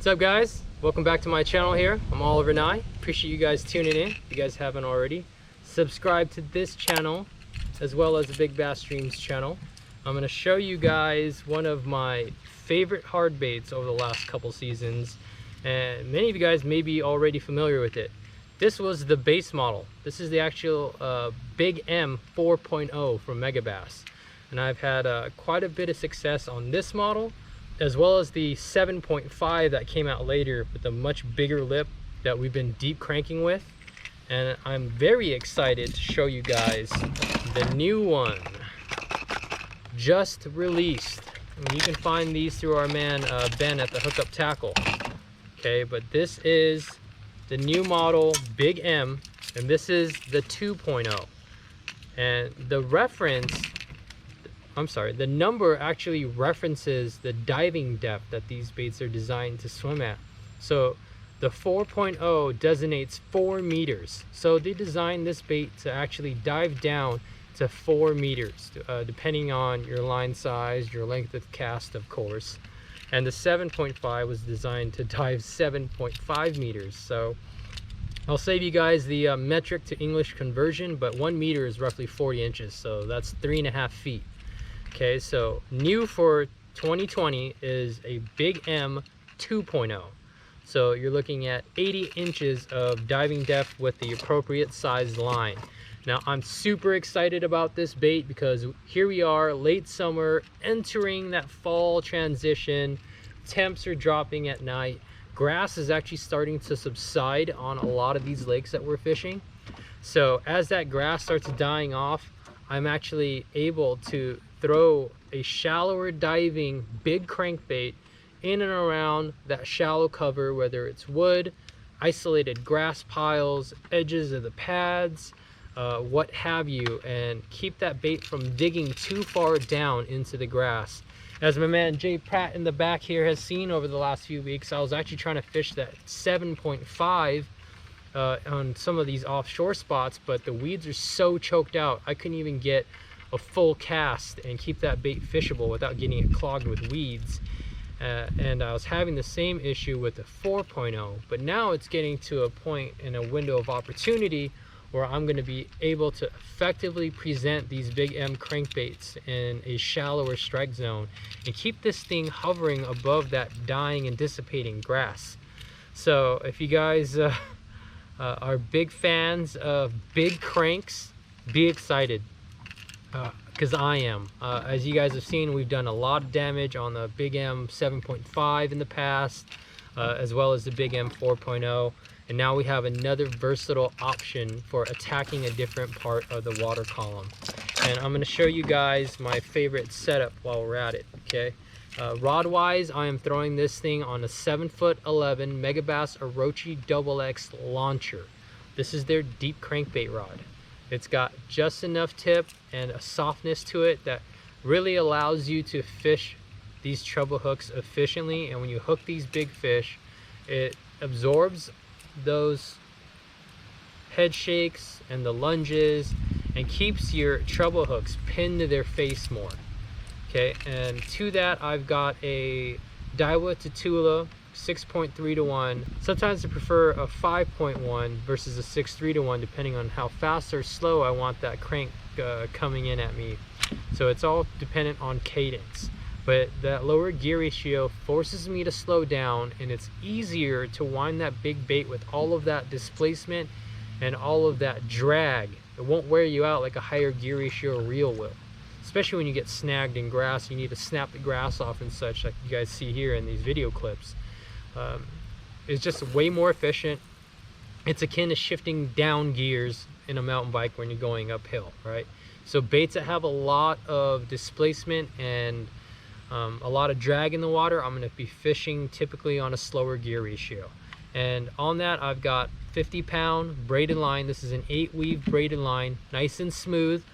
What's up, guys? Welcome back to my channel here. I'm Oliver Ngy. Appreciate you guys tuning in. If you guys haven't already, subscribe to this channel as well as the Big Bass Streams channel. I'm going to show you guys one of my favorite hard baits over the last couple seasons, and many of you guys may be already familiar with it. This was the base model. This is the actual Big M 4.0 from Megabass, and I've had quite a bit of success on this model, as well as the 7.5 that came out later with a much bigger lip that we've been deep cranking with. And I'm very excited to show you guys the new one, just released. And you can find these through our man Ben at the Hookup Tackle. Okay, but this is the new model Big M, and this is the 2.0. And the the number actually references the diving depth that these baits are designed to swim at. So the 4.0 designates 4 meters. So they designed this bait to actually dive down to 4 meters, depending on your line size, your length of cast, of course. And the 7.5 was designed to dive 7.5 meters. So I'll save you guys the metric to English conversion, but 1 meter is roughly 40 inches. So that's 3.5 feet. Okay, so new for 2020 is a Big M 2.0. So you're looking at 80 inches of diving depth with the appropriate size line. Now I'm super excited about this bait because here we are, late summer, entering that fall transition. Temps are dropping at night. Grass is actually starting to subside on a lot of these lakes that we're fishing. So as that grass starts dying off, I'm actually able to throw a shallower diving big crankbait in and around that shallow cover, whether it's wood, isolated grass piles, edges of the pads, what have you, and keep that bait from digging too far down into the grass. As my man Jay Pratt in the back here has seen over the last few weeks, I was actually trying to fish that 7.5 on some of these offshore spots, but the weeds are so choked out I couldn't even get a full cast and keep that bait fishable without getting it clogged with weeds. And I was having the same issue with the 4.0, but now it's getting to a point in a window of opportunity where I'm going to be able to effectively present these Big M crankbaits in a shallower strike zone and keep this thing hovering above that dying and dissipating grass. So if you guys are big fans of big cranks, be excited, because I am. As you guys have seen, we've done a lot of damage on the Big M 7.5 in the past, as well as the Big M 4.0, and now we have another versatile option for attacking a different part of the water column. And I'm going to show you guys my favorite setup while we're at it. Okay, rod wise, I am throwing this thing on a 7'11" Megabass Orochi XX launcher. This is their deep crankbait rod. It's got just enough tip and a softness to it that really allows you to fish these treble hooks efficiently. And when you hook these big fish, it absorbs those head shakes and the lunges and keeps your treble hooks pinned to their face more. Okay, and to that I've got a Daiwa Tatula 6.3 to 1. Sometimes I prefer a 5.1 versus a 6.3 to 1, depending on how fast or slow I want that crank coming in at me. So it's all dependent on cadence. But that lower gear ratio forces me to slow down, and it's easier to wind that big bait with all of that displacement and all of that drag. It won't wear you out like a higher gear ratio reel will. Especially when you get snagged in grass, you need to snap the grass off and such, like you guys see here in these video clips. It's just way more efficient. It's akin to shifting down gears in a mountain bike when you're going uphill, right? So baits that have a lot of displacement and a lot of drag in the water, I'm going to be fishing typically on a slower gear ratio. And on that, I've got 50-pound braided line. This is an 8-weave braided line, nice and smooth.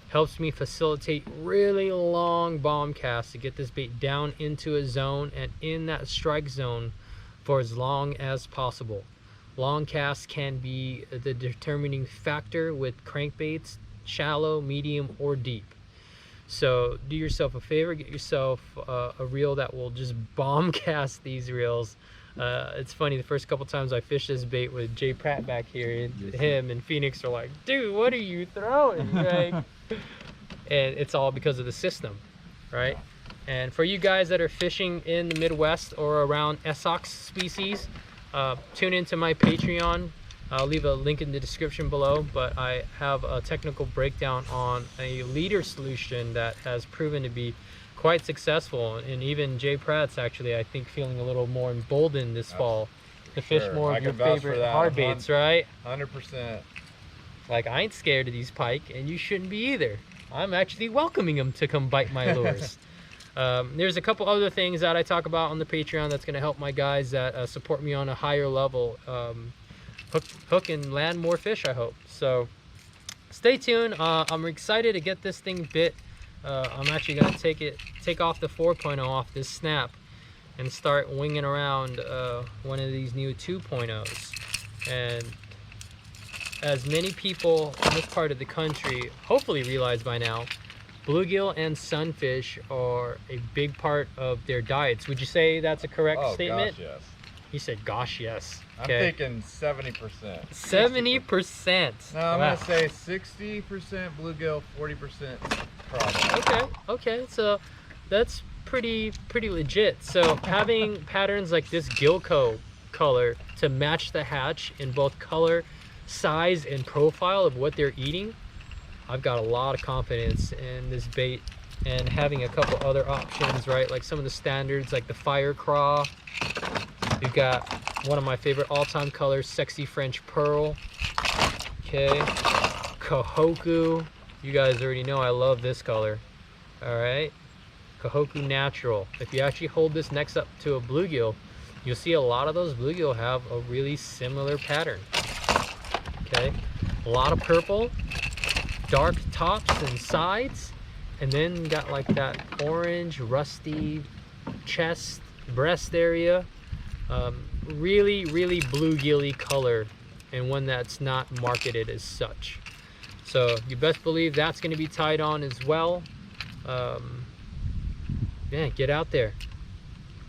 Helps me facilitate really long bomb casts to get this bait down into a zone and in that strike zone for as long as possible. Long casts can be the determining factor with crankbaits, shallow, medium, or deep. So do yourself a favor, get yourself a reel that will just bomb cast these reels It's funny, the first couple times I fished this bait with Jay Pratt back here, and him and Phoenix are like, dude, what are you throwing? Right? And it's all because of the system, right? And for you guys that are fishing in the Midwest or around Essox species, tune into my Patreon. I'll leave a link in the description below, but I have a technical breakdown on a leader solution that has proven to be quite successful. And even Jay Pratt's actually, I think, feeling a little more emboldened this fall to fish more of your favorite hard baits, right? 100%. Like, I ain't scared of these pike, and you shouldn't be either. I'm actually welcoming them to come bite my lures. There's a couple other things that I talk about on the Patreon that's going to help my guys that support me on a higher level hook and land more fish, I hope. So stay tuned. I'm excited to get this thing bit. I'm actually going to take off the 4.0 off this snap and start winging around one of these new 2.0s. And as many people in this part of the country hopefully realize by now, bluegill and sunfish are a big part of their diets. Would you say that's a correct statement? Gosh, yes. He said, gosh, yes. Okay. I'm thinking 70%. 70%. No, I'm going to say 60% bluegill, 40% crawdad. Okay. So that's pretty legit. So having patterns like this Gilco color to match the hatch in both color, size, and profile of what they're eating, I've got a lot of confidence in this bait. And having a couple other options, right? Like some of the standards, like the Fire Craw. You've got one of my favorite all-time colors, Sexy French Pearl. Okay. Kahoku. You guys already know I love this color. Alright. Kahoku Natural. If you actually hold this next up to a bluegill, you'll see a lot of those bluegill have a really similar pattern. Okay. A lot of purple, dark tops and sides, and then got like that orange, rusty chest, breast area. Really bluegilly color, and one that's not marketed as such. So you best believe that's going to be tied on as well. Yeah, get out there,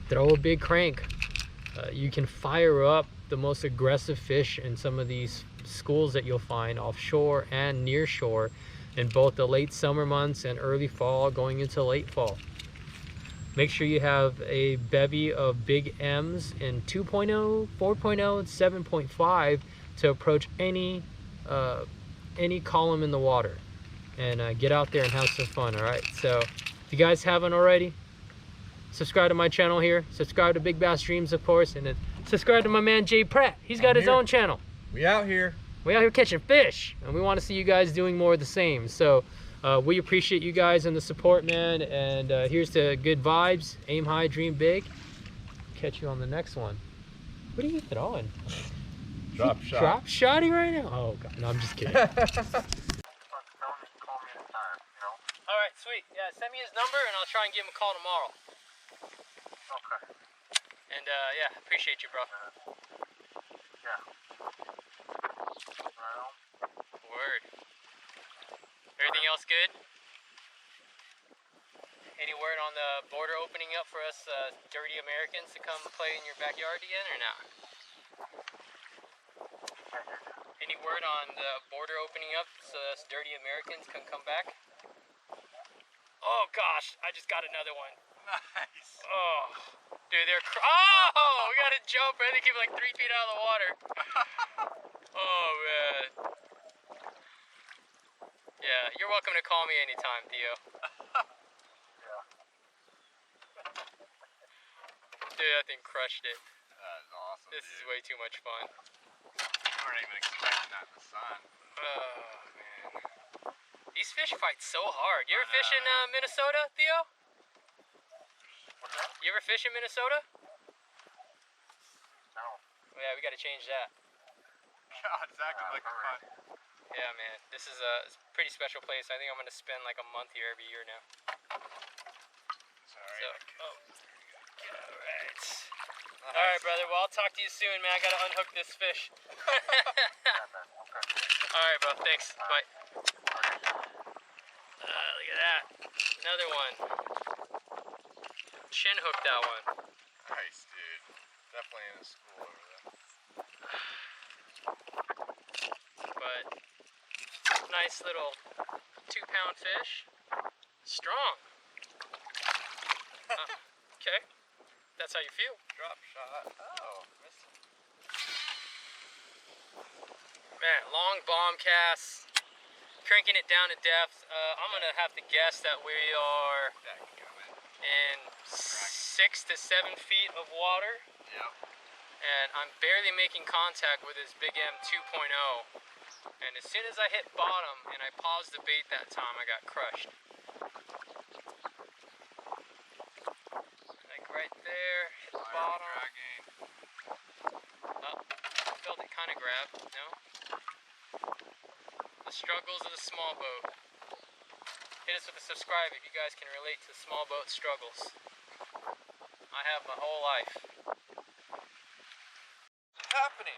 throw a big crank. You can fire up the most aggressive fish in some of these schools that you'll find offshore and near shore in both the late summer months and early fall going into late fall. Make sure you have a bevy of Big M's in 2.0, 4.0, and 7.5 to approach any column in the water, and get out there and have some fun. All right, so if you guys haven't already, subscribe to my channel here, subscribe to Big Bass Dreams, of course, and then subscribe to my man Jay Pratt. He's got his own channel. We out here catching fish, and we want to see you guys doing more of the same. So we appreciate you guys and the support, man. And here's to good vibes. Aim high, dream big. Catch you on the next one. What are you throwing? Drop shot. Drop shotty right now? Oh god, no, I'm just kidding. All right, sweet. Yeah, send me his number and I'll try and give him a call tomorrow. Okay. And yeah, appreciate you, bro. Yeah. Word. Everything else good? Any word on the border opening up for us dirty Americans to come play in your backyard again, or not? Any word on the border opening up so us dirty Americans can come back? Oh gosh, I just got another one. Nice. Oh, dude, oh, we got to jump. Right? They came like 3 feet out of the water. Oh man. Yeah, you're welcome to call me anytime, Theo. Yeah. Dude, that thing crushed it. That's awesome. This is way too much fun. You weren't even expecting that in the sun. Oh man. These fish fight so hard. You ever fish in Minnesota, Theo? What's that? You ever fish in Minnesota? No. Yeah, we got to change that. God, it's acting like fun. Yeah, man. This is a pretty special place. I think I'm going to spend like a month here every year now. Sorry. So, alright. Alright, brother. Well, I'll talk to you soon, man. I got to unhook this fish. Alright, bro. Thanks. Bye. Look at that. Another one. Chin hooked that one. Nice, dude. Definitely in a school over there. But nice little 2-pound fish. Strong. Okay. That's how you feel. Drop shot. Oh, missed it. Man, long bomb casts. Cranking it down to depth. I'm gonna have to guess that we are in 6 to 7 feet of water. Yep. And I'm barely making contact with this Big M 2.0. And as soon as I hit bottom and I paused the bait that time, I got crushed. Like right there, hit the bottom. Oh, I felt it kind of grab, no? The struggles of the small boat. Hit us with a subscribe if you guys can relate to small boat struggles. I have my whole life. What's happening?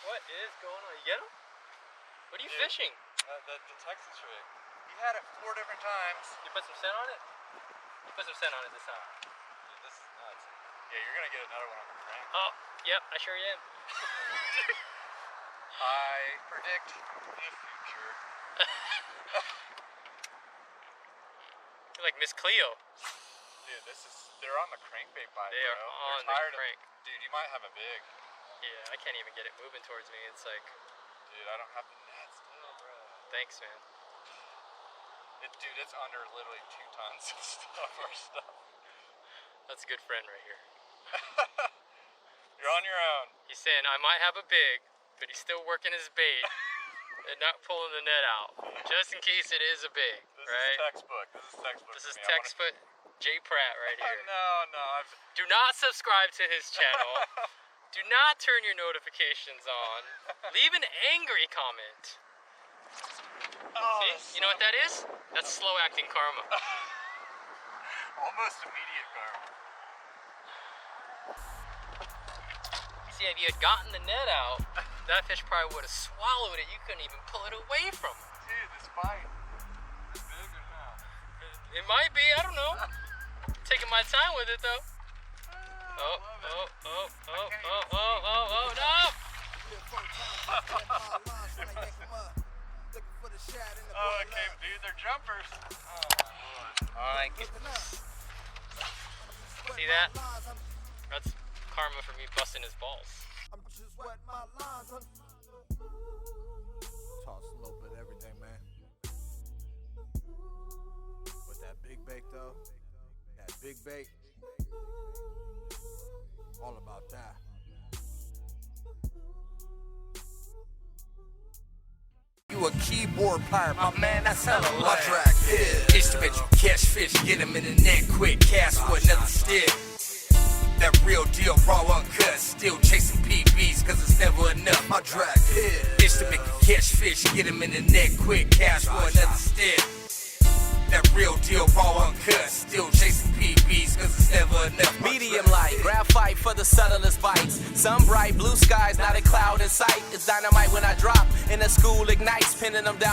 What is going on? You get him? What are you fishing? The Texas rig. He had it 4 different times. You put some scent on it? You put some scent on it this time. Dude, this is nuts. Yeah, you're gonna get another one on the crank. Oh, yep, I sure am. I predict the future. You're like Miss Cleo. Dude, they're on the crankbait bite, They are bro. on the crank. Dude, you might have a big. Yeah, I can't even get it moving towards me. It's like, Dude, I don't have the net still, bro. thanks, man. Dude, it's under literally 2 tons of stuff. Our stuff. That's a good friend right here. You're on your own. He's saying, I might have a big, but he's still working his bait and not pulling the net out. Just in case it is a big, This right? is textbook. This is textbook J Pratt right here. No. Do not subscribe to his channel. Do not turn your notifications on. Leave an angry comment. See? You know what that is? That's slow acting karma. Almost immediate karma. See, if you had gotten the net out, that fish probably would have swallowed it. You couldn't even pull it away from him. Dude, this bite is big or no? It might be, I don't know. Taking my time with it though. Oh, no! Oh, okay, dude, they're jumpers. Oh, My goodness. See that? That's karma for me busting his balls. Toss a little bit of everything, man. But that big bait, though, that big bait, all about that. You a keyboard player, my man, that's hella light. My track is instrument, you catch fish, get him in the net quick, cast for another stick. That real deal, raw uncut, still chasing PBs, cause it's never enough. My track is instrument, you catch fish, get him in the net quick, cash for another stick. That real deal, raw uncut, still chasing PBs, cause it's never enough. Medium light, graphite for the subtlest bites. Some bright blue skies, not a cloud in sight. It's dynamite when I drop, and the school ignites, pinning them down.